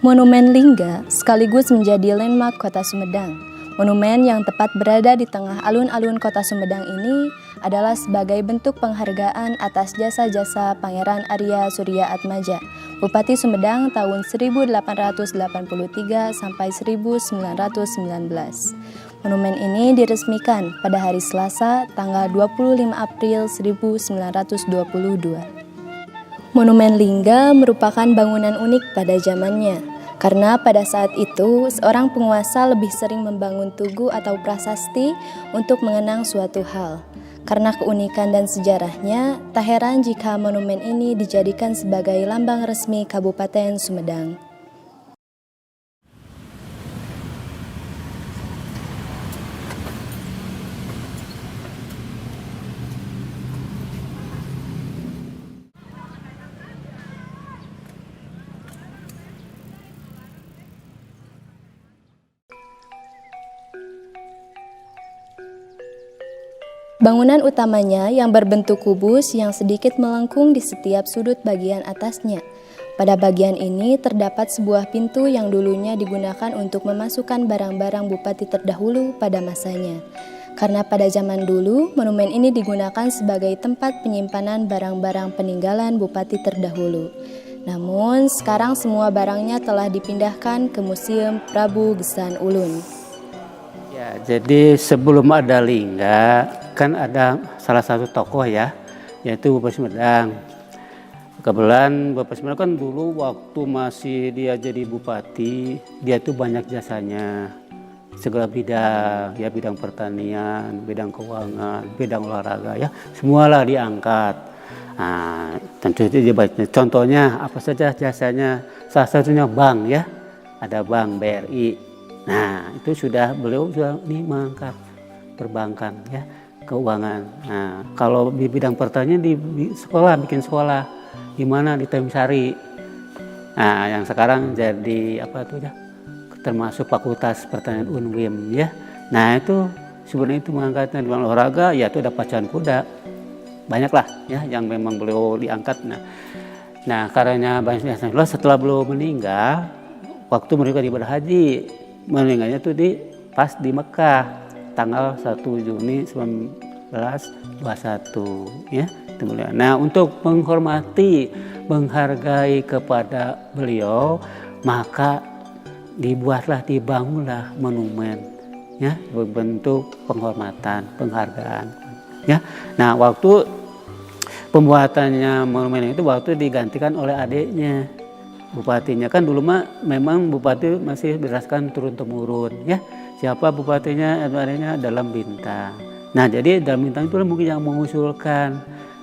Monumen Lingga sekaligus menjadi landmark Kota Sumedang. Monumen yang tepat berada di tengah alun-alun Kota Sumedang ini adalah sebagai bentuk penghargaan atas jasa-jasa Pangeran Arya Surya Atmaja, Bupati Sumedang tahun 1883 sampai 1919. Monumen ini diresmikan pada hari Selasa, tanggal 25 April 1922. Monumen Lingga merupakan bangunan unik pada zamannya. Karena pada saat itu, seorang penguasa lebih sering membangun tugu atau prasasti untuk mengenang suatu hal. Karena keunikan dan sejarahnya, tak heran jika monumen ini dijadikan sebagai lambang resmi Kabupaten Sumedang. Bangunan utamanya yang berbentuk kubus yang sedikit melengkung di setiap sudut bagian atasnya. Pada bagian ini terdapat sebuah pintu yang dulunya digunakan untuk memasukkan barang-barang bupati terdahulu pada masanya. Karena pada zaman dulu, monumen ini digunakan sebagai tempat penyimpanan barang-barang peninggalan bupati terdahulu. Namun, sekarang semua barangnya telah dipindahkan ke Museum Prabu Gesan Ulun. Ya, jadi sebelum ada Lingga, kan ada salah satu tokoh ya, yaitu Bupati Sumedang. Kebetulan Bupati Sumedang kan dulu waktu masih dia jadi bupati, dia tuh banyak jasanya. Segala bidang, ya bidang pertanian, bidang keuangan, bidang olahraga ya, semualah diangkat. Nah, tentu itu dia banyak. Contohnya apa saja jasanya? Salah satunya bank ya, ada bank BRI. Nah, itu beliau sudah mengangkat perbankan ya, keuangan. Nah, kalau di bidang pertanian di sekolah, bikin sekolah di mana di Temsari. Nah, yang sekarang jadi apa tuh ya? Termasuk Fakultas Pertanian UNWIM ya. Nah, itu sebenarnya itu mengangkatnya di olahraga, ya itu ada pacuan kuda. Banyaklah ya yang memang beliau diangkat. Nah, karenanya setelah beliau meninggal, waktu mereka ibadah haji, meninggalnya itu pas di Mekah tanggal 1 Juni 1921 ya. Nah, untuk menghormati, menghargai kepada beliau, maka dibangunlah monumen ya, berbentuk penghormatan, penghargaan ya. Nah, waktu pembuatannya monumen itu waktu digantikan oleh adiknya. Bupatinya kan dulu memang bupati masih berdasarkan turun-temurun ya. siapa bupatinya, adanya dalam bintang. Nah, jadi dalam bintang itu mungkin yang mengusulkan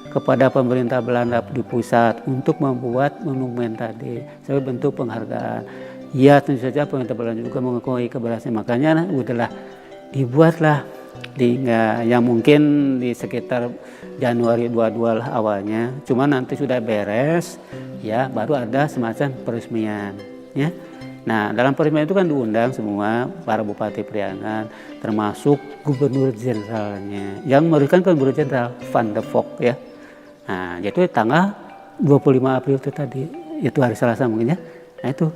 kepada pemerintah Belanda di pusat untuk membuat monumen tadi sebagai bentuk penghargaan. Ya, tentu saja pemerintah Belanda juga mengakui keberhasilan, makanya udahlah dibuatlah Lingga yang mungkin di sekitar Januari 22 lah awalnya. Cuma nanti sudah beres ya, baru ada semacam peresmian ya. Nah, dalam peresmian itu kan diundang semua para bupati Priangan, termasuk gubernur jenderalnya. Yang memberikan gubernur jenderal Van der Valk ya. Nah, yaitu tanggal 25 April itu tadi, itu hari Selasa mungkin ya. Nah itu.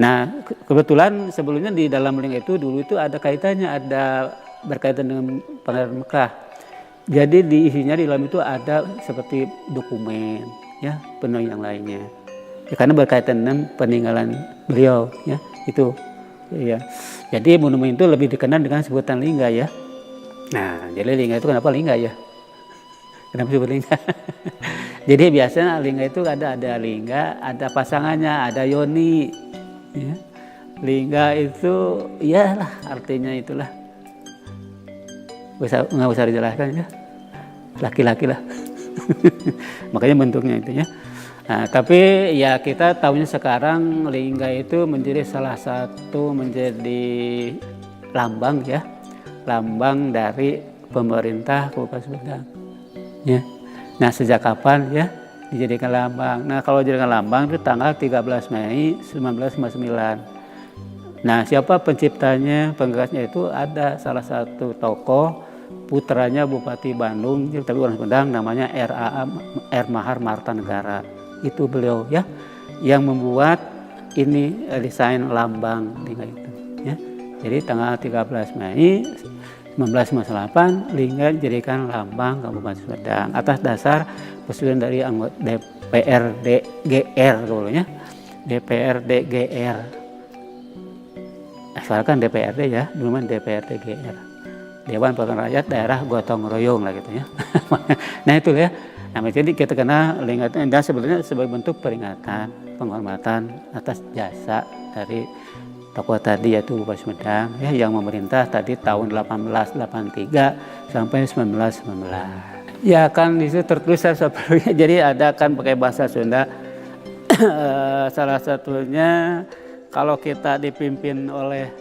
Nah, kebetulan sebelumnya di dalam link itu dulu itu ada kaitannya, ada berkaitan dengan Pangeran Mekah. Jadi di isinya di dalam itu ada seperti dokumen ya, penuh yang lainnya. Ya, karena berkaitan dengan peninggalan beliau ya, itu. Ya. Jadi monumen itu lebih dikenal dengan sebutan Lingga ya. Nah, jadi Lingga itu kenapa Lingga ya? Kenapa disebut Lingga? Jadi biasanya Lingga itu ada Lingga, ada pasangannya, ada Yoni. Ya. Lingga itu ya lah artinya itulah. Nggak usah dijelaskan ya. Laki-laki lah. Makanya bentuknya itu ya. Nah, tapi ya kita tahunya sekarang Lingga itu menjadi salah satu menjadi lambang ya. Lambang dari pemerintah Kabupaten Sumedang. Ya. Nah, sejak kapan ya dijadikan lambang? Nah, kalau dijadikan lambang itu tanggal 13 Mei 1959. Nah, siapa penciptanya, penggagasnya itu ada salah satu tokoh putranya Bupati Bandung, tapi orang Sumedang, namanya R. Mahar Martanegara. Itu beliau ya yang membuat ini desain lambang Lingga itu ya. Jadi tanggal 13 Mei 1958 Lingga dijadikan lambang Kabupaten Sumedang atas dasar persetujuan dari anggota DPRD GR dulunya. DPRD GR. Asalkan DPRD ya, dulu DPRD GR. Dewan Perwakilan Rakyat Daerah Gotong Royong lah gitu ya. Nah itu ya. Nah, jadi kita kenal Lingga itu dan sebenarnya sebagai bentuk peringatan, penghormatan atas jasa dari tokoh tadi yaitu Bupati Sumedang ya, yang memerintah tadi tahun 1883 sampai 1919. Ya kan di situ tertulis sebelumnya, jadi ada kan pakai bahasa Sunda. Salah satunya kalau kita dipimpin oleh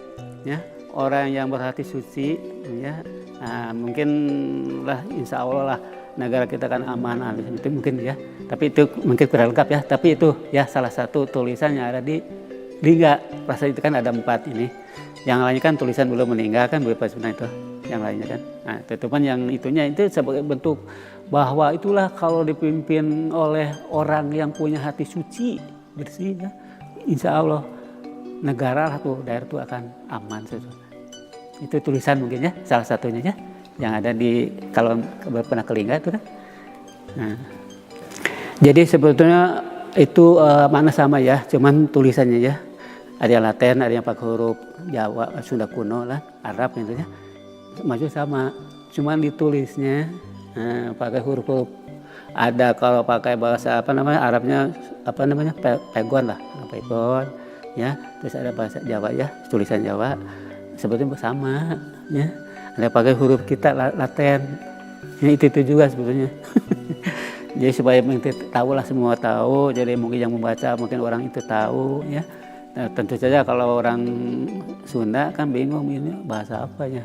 ya, orang yang berhati suci ya, nah, mungkin lah insya Allah lah negara kita kan aman, itu mungkin ya. Tapi itu mungkin kurang lengkap ya. Tapi itu ya salah satu tulisan yang ada di Lingga. Perasaan itu kan ada 4 ini. Yang lainnya kan tulisan belum meninggal kan Bupati Sumedang itu. Yang lainnya kan. Nah, tetupan yang itunya itu sebagai bentuk bahwa itulah kalau dipimpin oleh orang yang punya hati suci, bersih ya, insya Allah negara atau daerah itu akan aman. Itu tulisan mungkin ya, salah satunya ya, yang ada di kalau pernah ke Lingga itu kan. Nah, jadi sebetulnya itu makna sama ya, cuman tulisannya ya. Ada yang Latin, ada yang pakai huruf Jawa, Sunda kuno lah, Arab tentunya. Maksudnya sama, cuman ditulisnya pakai huruf-huruf. Ada kalau pakai bahasa apa namanya Arabnya apa namanya pegon lah, pegon ya. Terus ada bahasa Jawa ya, tulisan Jawa sebetulnya sama ya. Ada pakai huruf kita Latin. Ini itu juga sebetulnya. Jadi supaya tahu lah, semua tahu. Jadi mungkin yang membaca mungkin orang itu tahu ya. Nah, tentu saja kalau orang Sunda kan bingung ini bahasa apa ya.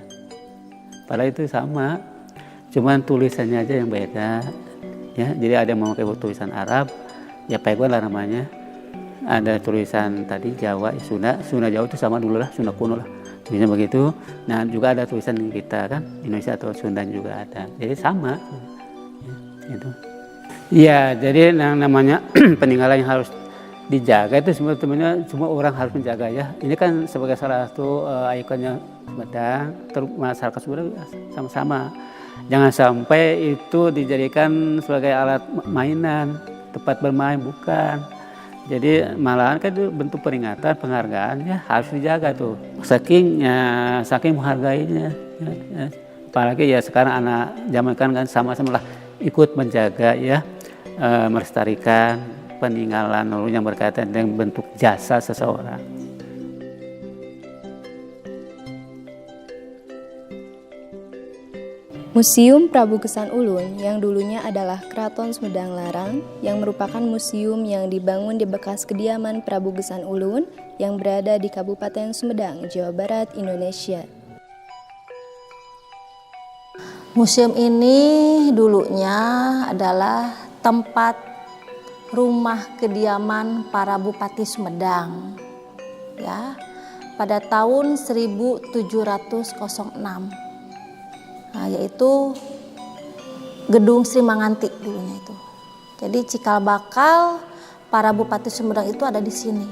Padahal itu sama, cuman tulisannya aja yang beda. Ya, jadi ada yang memakai tulisan Arab, ya pegon lah namanya. Ada tulisan tadi Jawa, Sunda Jawa itu sama dulu lah, Sunda kuno lah. Tulisannya begitu. Nah juga ada tulisan kita kan, Indonesia atau Sunda juga ada. Jadi sama. Ya, gitu. Ya, jadi yang namanya peninggalan yang harus dijaga itu sebenarnya semua orang harus menjaga ya. Ini kan sebagai salah satu ikonnya Sumedang, masyarakat Sumedang sama-sama. Jangan sampai itu dijadikan sebagai alat mainan, tempat bermain, bukan. Jadi malahan kan itu bentuk peringatan, penghargaan ya, harus dijaga tuh. Saking menghargainya. Ya. Apalagi ya sekarang anak zaman kan sama-sama lah ikut menjaga ya, melestarikan peninggalan yang berkaitan dengan bentuk jasa seseorang. Museum Prabu Gesan Ulun yang dulunya adalah Keraton Sumedang Larang yang merupakan museum yang dibangun di bekas kediaman Prabu Gesan Ulun yang berada di Kabupaten Sumedang, Jawa Barat, Indonesia. Museum ini dulunya adalah tempat rumah kediaman para Bupati Sumedang, ya, pada tahun 1706. Nah, yaitu Gedung Sri Manganti dulunya itu. Jadi cikal bakal para Bupati Sumedang itu ada di sini.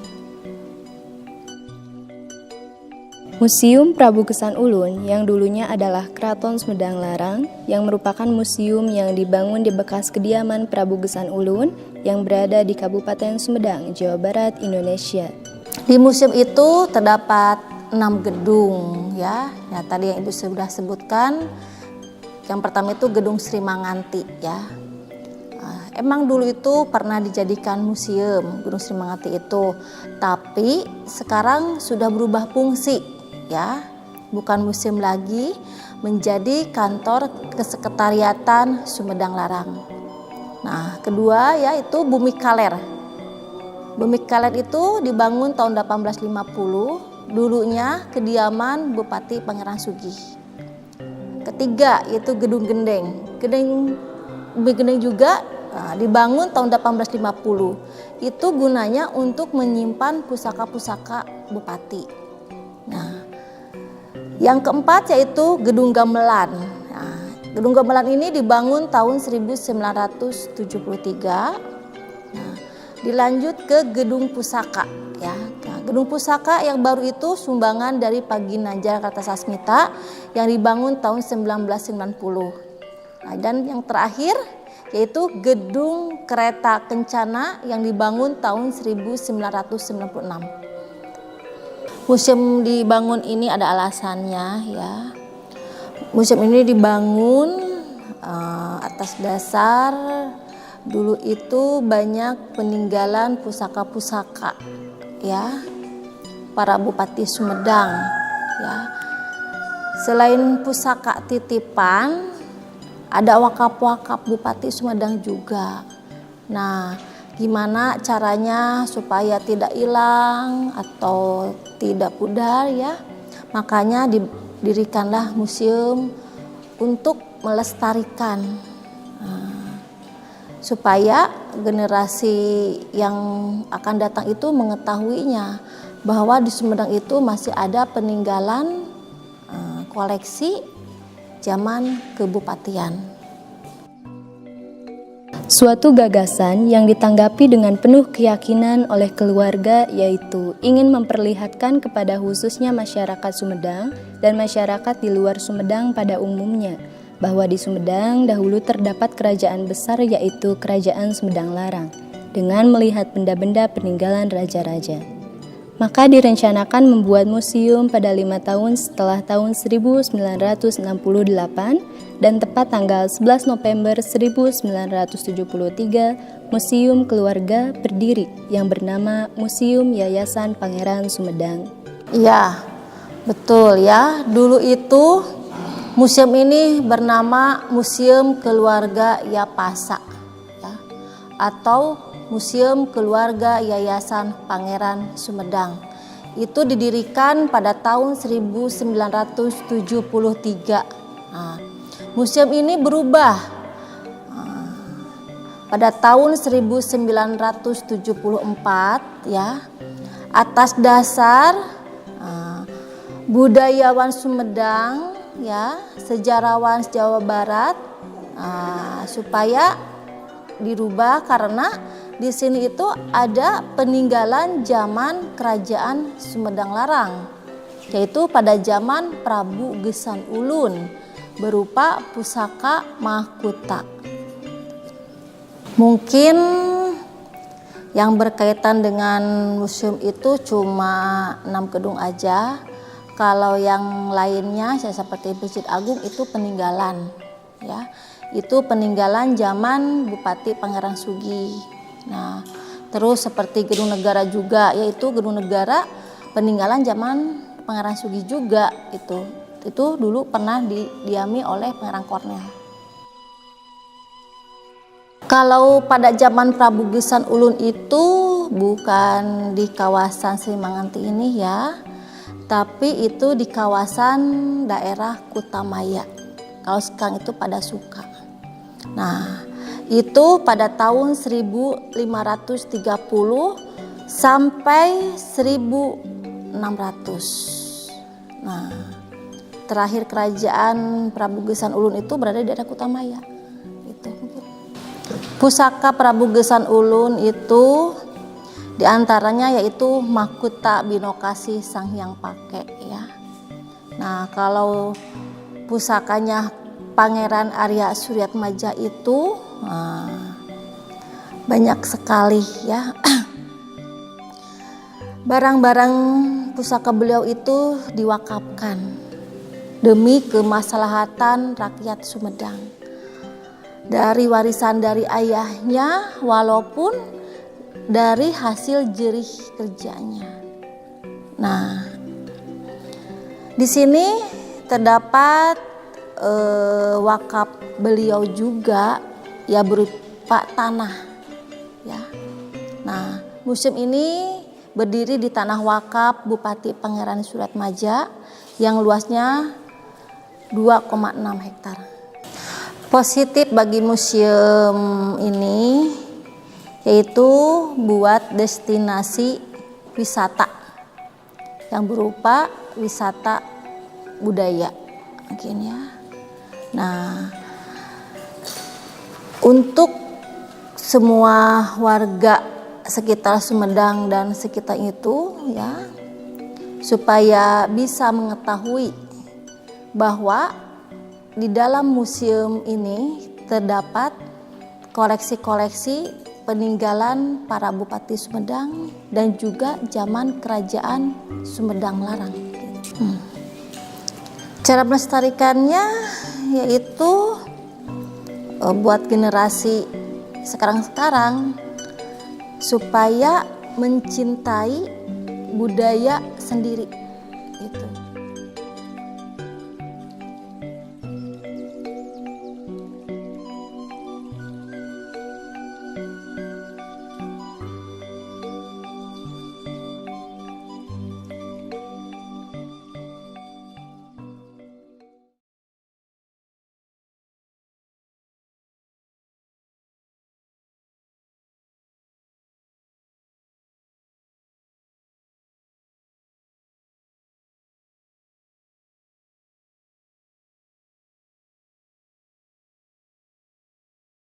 Museum Prabu Gesan Ulun yang dulunya adalah Keraton Sumedang Larang yang merupakan museum yang dibangun di bekas kediaman Prabu Gesan Ulun yang berada di Kabupaten Sumedang, Jawa Barat, Indonesia. Di museum itu terdapat 6 gedung, ya. Nah, tadi yang Ibu sudah sebutkan, yang pertama itu Gedung Sri Manganti, ya. Emang dulu itu pernah dijadikan museum Gedung Sri Manganti itu, tapi sekarang sudah berubah fungsi, ya. Bukan museum lagi, menjadi kantor kesekretariatan Sumedang Larang. Nah, kedua yaitu Bumi Kaler. Bumi Kaler itu dibangun tahun 1850, dulunya kediaman Bupati Pangeran Sugih. Ketiga yaitu Gedung Gendeng. Bumi Gendeng juga dibangun tahun 1850. Itu gunanya untuk menyimpan pusaka-pusaka Bupati. Nah, yang keempat yaitu Gedung Gamelan. Nah, Gedung Gamelan ini dibangun tahun 1973. Nah, dilanjut ke Gedung Pusaka, ya. Nah, Gedung Pusaka yang baru itu sumbangan dari Paginanjar Kartasasmita yang dibangun tahun 1990. Nah, dan yang terakhir yaitu Gedung Kereta Kencana yang dibangun tahun 1996. Museum dibangun ini ada alasannya, ya. Museum ini dibangun atas dasar dulu itu banyak peninggalan pusaka-pusaka, ya, para Bupati Sumedang, ya. Selain pusaka titipan, ada wakaf-wakaf Bupati Sumedang juga. Nah, gimana caranya supaya tidak hilang atau tidak pudar, ya? Makanya didirikanlah museum untuk melestarikan, supaya generasi yang akan datang itu mengetahuinya bahwa di Sumedang itu masih ada peninggalan koleksi zaman kebupatian. Suatu gagasan yang ditanggapi dengan penuh keyakinan oleh keluarga yaitu ingin memperlihatkan kepada khususnya masyarakat Sumedang dan masyarakat di luar Sumedang pada umumnya bahwa di Sumedang dahulu terdapat kerajaan besar yaitu Kerajaan Sumedang Larang dengan melihat benda-benda peninggalan raja-raja. Maka direncanakan membuat museum pada 5 tahun setelah tahun 1968 dan tepat tanggal 11 November 1973 Museum Keluarga berdiri yang bernama Museum Yayasan Pangeran Sumedang. Ya, betul, ya. Dulu itu museum ini bernama Museum Keluarga Yapasa, ya, atau Museum Keluarga Yayasan Pangeran Sumedang. Itu didirikan pada tahun 1973. Nah, museum ini berubah pada tahun 1974, ya, atas dasar budayawan Sumedang, ya, sejarawan Jawa Barat, supaya dirubah karena di sini itu ada peninggalan zaman Kerajaan Sumedang Larang, yaitu pada zaman Prabu Gesan Ulun berupa pusaka mahkota. Mungkin yang berkaitan dengan museum itu cuma 6 gedung aja. Kalau yang lainnya seperti Masjid Agung itu peninggalan, ya. Itu peninggalan zaman Bupati Pangeran Sugih. Nah, terus seperti Gedung Negara juga, yaitu Gedung Negara peninggalan zaman Pangeran Sugih juga itu. itu dulu pernah didiami oleh Pangeran Kornel. Kalau pada zaman Prabu Gesan Ulun itu bukan di kawasan Srimanganti ini ya, tapi itu di kawasan daerah Kutamaya. Kalau sekarang itu pada Suka. Nah, itu pada tahun 1530 sampai 1600. Nah, terakhir kerajaan Prabu Gesan Ulun itu berada di daerah Kutamaya. Itu. Pusaka Prabu Gesan Ulun itu diantaranya yaitu Mahkota Binokasi Sang Hyang Pake ya. Nah, kalau pusakanya Pangeran Arya Suryatmaja itu banyak sekali ya. Barang-barang pusaka beliau itu diwakafkan demi kemaslahatan rakyat Sumedang. Dari warisan dari ayahnya walaupun dari hasil jerih kerjanya. Nah, di sini terdapat wakaf beliau juga ya berupa tanah ya. Nah, museum ini berdiri di tanah wakaf Bupati Pangeran Suryatmaja yang luasnya 2,6 hektar. Positif bagi museum ini yaitu buat destinasi wisata yang berupa wisata budaya mungkin ya. Nah, untuk semua warga sekitar Sumedang dan sekitar itu ya, supaya bisa mengetahui bahwa di dalam museum ini terdapat koleksi-koleksi peninggalan para Bupati Sumedang dan juga zaman kerajaan Sumedang Larang. Cara melestarikannya yaitu buat generasi sekarang-sekarang supaya mencintai budaya sendiri.